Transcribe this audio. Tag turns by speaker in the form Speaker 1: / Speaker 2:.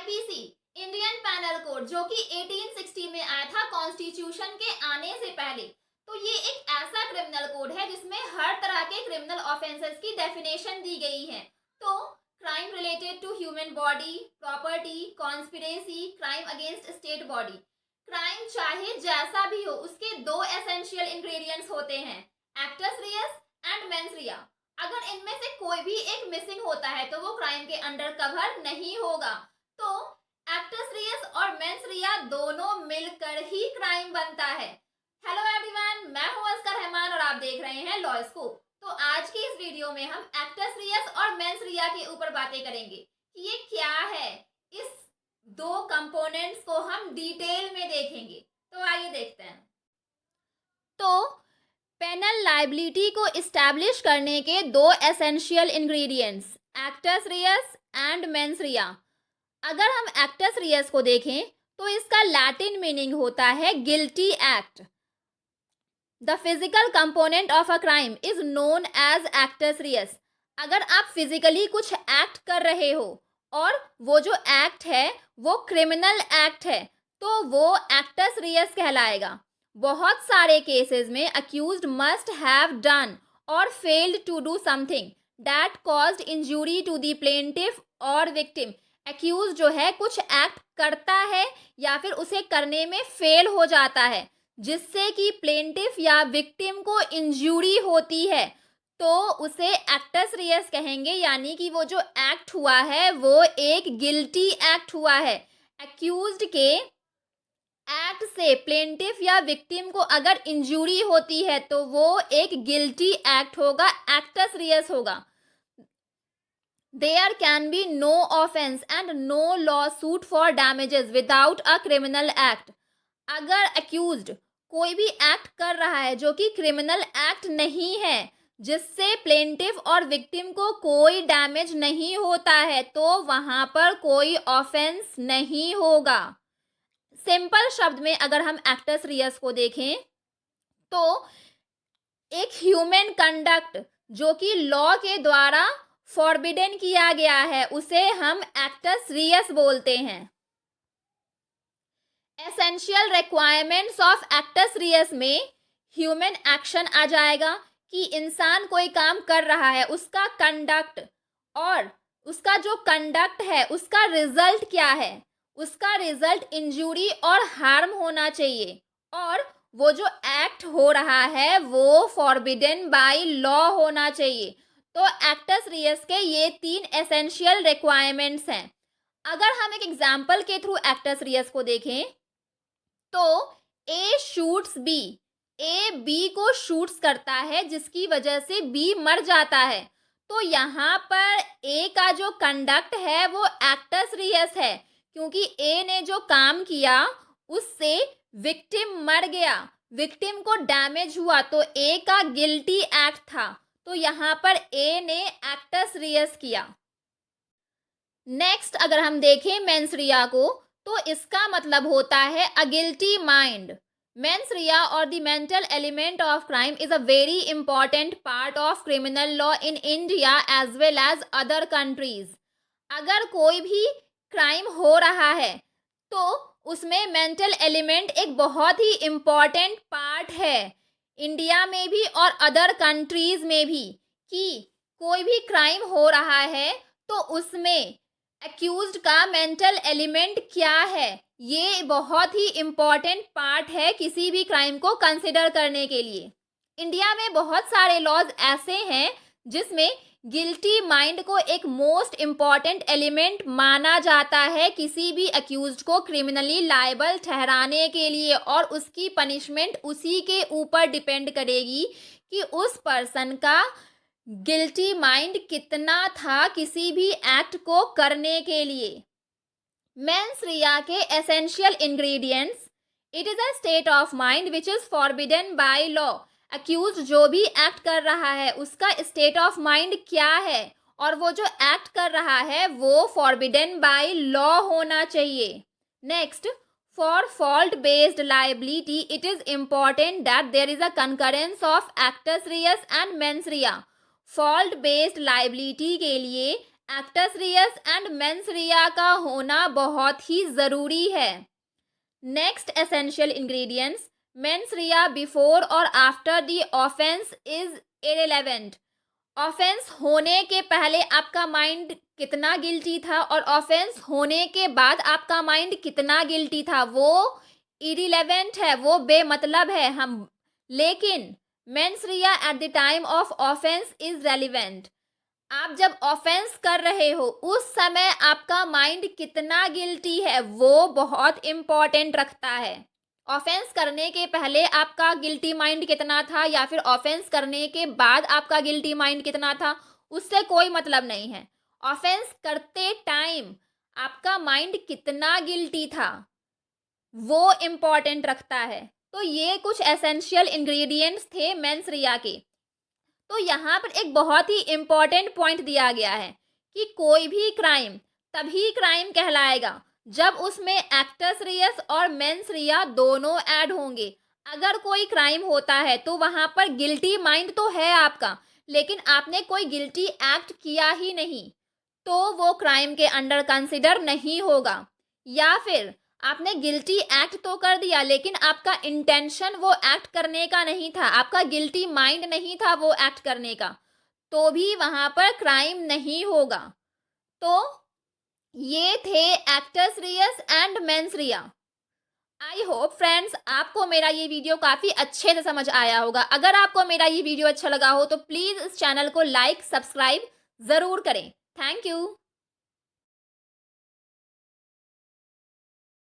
Speaker 1: IPC Indian panel code जो कि 1860 में आया था कॉन्स्टिट्यूशन के आने से पहले। तो ये एक ऐसा क्रिमिनल कोड है जिसमें हर तरह के क्रिमिनल ऑफेंसेस की डेफिनेशन दी गई है। तो crime related to human body, property, conspiracy, crime against state body. Crime चाहे जैसा भी हो उसके दो एसेंशियल इंग्रेडिएंट्स होते हैं, acts reus and mens rea. अगर इनमें से कोई भी एक मिसिंग होता है तो वो क्राइम के अंडर कवर नहीं होगा। तो एक्टस रियस और मेंस रिया दोनों मिलकर ही क्राइम बनता है। हेलो एवरीवन, मैं हूं अस्कर रहमान और आप देख रहे हैं लॉ स्कूप। तो आज की इस वीडियो में हम एक्टस रियस और मेंस रिया के ऊपर बातें करेंगे कि ये क्या है। इस दो कंपोनेंट्स को हम डिटेल में देखेंगे। तो आइए देखते हैं। तो पेनल लायबिलिटी को इस्टेब्लिश करने के दो essential ingredients, actus reus and mens rea. अगर हम एक्टस रियस को देखें तो इसका लैटिन मीनिंग होता है guilty act. The physical component of a crime is known as actus reus. अगर आप फिजिकली कुछ एक्ट कर रहे हो और वो जो एक्ट है वो क्रिमिनल एक्ट है तो वो एक्टस रियस कहलाएगा। बहुत सारे केसेस में अक्यूज्ड मस्ट हैव डन और failed to do something that caused injury to the plaintiff और विक्टिम। एक्यूज जो है कुछ एक्ट करता है या फिर उसे करने में फेल हो जाता है जिससे कि प्लेंटिफ या विक्टिम को इंजूरी होती है तो उसे एक्टस रियस कहेंगे, यानी कि वो जो एक्ट हुआ है वो एक गिल्टी एक्ट हुआ है। एक्यूज्ड के एक्ट से प्लेंटिफ या विक्टिम को अगर इंजूरी होती है तो वो एक गिल्टी एक्ट होगा, एक्टस रियस होगा। There can be no offense and no lawsuit for damages without a criminal act. अगर accused कोई भी एक्ट कर रहा है जो कि क्रिमिनल एक्ट नहीं है जिससे प्लेंटिफ और विक्टिम को कोई डैमेज नहीं होता है तो वहां पर कोई ऑफेंस नहीं होगा। सिंपल शब्द में अगर हम एक्टस रियस को देखें तो एक ह्यूमन कंडक्ट जो कि लॉ के द्वारा फॉरबिडन किया गया है उसे हम एक्टस रियस बोलते हैं। Essential requirements of actus Reis में ह्यूमन एक्शन आ जाएगा कि इंसान कोई काम कर रहा है, उसका कंडक्ट और उसका जो कंडक्ट है उसका रिजल्ट क्या है। उसका रिजल्ट इंजूरी और हार्म होना चाहिए और वो जो एक्ट हो रहा है वो फॉरबिडन बाय लॉ होना चाहिए। तो एक्टस रियस के ये तीन एसेंशियल रिक्वायरमेंट्स हैं। अगर हम एक एग्जाम्पल के थ्रू एक्टस रियस को देखें तो ए शूट्स बी, ए बी को शूट्स करता है जिसकी वजह से बी मर जाता है। तो यहाँ पर ए का जो कंडक्ट है वो एक्टस रियस है क्योंकि ए ने जो काम किया उससे विक्टिम मर गया, विक्टिम को डैमेज हुआ तो ए का गिल्टी एक्ट था तो यहाँ पर ए ने एक्टस रियस किया। नेक्स्ट अगर हम देखें मेंस रिया को तो इसका मतलब होता है a guilty mind. Mens rea और the mental element of crime is a very important part of criminal law in India as well as other countries. अगर कोई भी क्राइम हो रहा है तो उसमें मेंटल एलिमेंट एक बहुत ही इम्पॉर्टेंट पार्ट है, इंडिया में भी और अदर कंट्रीज में भी। कि कोई भी क्राइम हो रहा है तो उसमें एक्यूज्ड का मेंटल एलिमेंट क्या है, ये बहुत ही इम्पॉर्टेंट पार्ट है किसी भी क्राइम को कंसिडर करने के लिए। इंडिया में बहुत सारे लॉज ऐसे हैं जिसमें गिल्टी माइंड को एक मोस्ट इम्पॉर्टेंट एलिमेंट माना जाता है किसी भी अक्यूज्ड को क्रिमिनली लायबल ठहराने के लिए और उसकी पनिशमेंट उसी के ऊपर डिपेंड करेगी कि उस पर्सन का गिल्टी माइंड कितना था किसी भी एक्ट को करने के लिए। मेंस रिया के essential ingredients, it is a state of mind which is forbidden by law. Accused जो भी एक्ट कर रहा है उसका स्टेट ऑफ माइंड क्या है और वो जो एक्ट कर रहा है वो फॉरबिडन बाय लॉ होना चाहिए। Next, for fault based liability it is important that there is a concurrence of actus reus and mens rea. Fault based liability के लिए actus reus and mens rea का होना बहुत ही ज़रूरी है। Next essential ingredients, mens rea before और after the offence is irrelevant. Offence होने के पहले आपका माइंड कितना गिल्टी था और ऑफेंस होने के बाद आपका माइंड कितना गिल्टी था, वो इरिलेवेंट है, वो बेमतलब है। हम लेकिन mains Riya at the time of offence is relevant. आप जब ऑफेंस कर रहे हो उस समय आपका माइंड कितना गिल्टी है वो बहुत इम्पोर्टेंट रखता है। ऑफेंस करने के पहले आपका गिल्टी माइंड कितना था या फिर ऑफेंस करने के बाद आपका गिल्टी माइंड कितना था, उससे कोई मतलब नहीं है। ऑफेंस करते टाइम आपका माइंड कितना गिल्टी था वो इम्पोर्टेंट रखता है। तो ये कुछ एसेंशियल इंग्रेडिएंट्स थे मेंस रिया के। तो यहाँ पर एक बहुत ही इम्पॉर्टेंट पॉइंट दिया गया है कि कोई भी क्राइम तभी क्राइम कहलाएगा जब उसमें एक्टस रियस और मेंस रिया दोनों ऐड होंगे। अगर कोई क्राइम होता है तो वहाँ पर गिल्टी माइंड तो है आपका, लेकिन आपने कोई गिल्टी एक्ट किया ही नहीं, तो वो क्राइम के अंडर कंसिडर नहीं होगा। या फिर आपने गिल्टी एक्ट तो कर दिया लेकिन आपका इंटेंशन वो एक्ट करने का नहीं था, आपका गिल्टी माइंड नहीं था वो एक्ट करने का, तो भी वहां पर क्राइम नहीं होगा। तो ये थे actus reus and mens rea. I hope friends आपको मेरा ये वीडियो काफ़ी अच्छे से समझ आया होगा। अगर आपको मेरा ये वीडियो अच्छा लगा हो तो प्लीज़ इस चैनल को लाइक सब्सक्राइब ज़रूर करें। Thank you.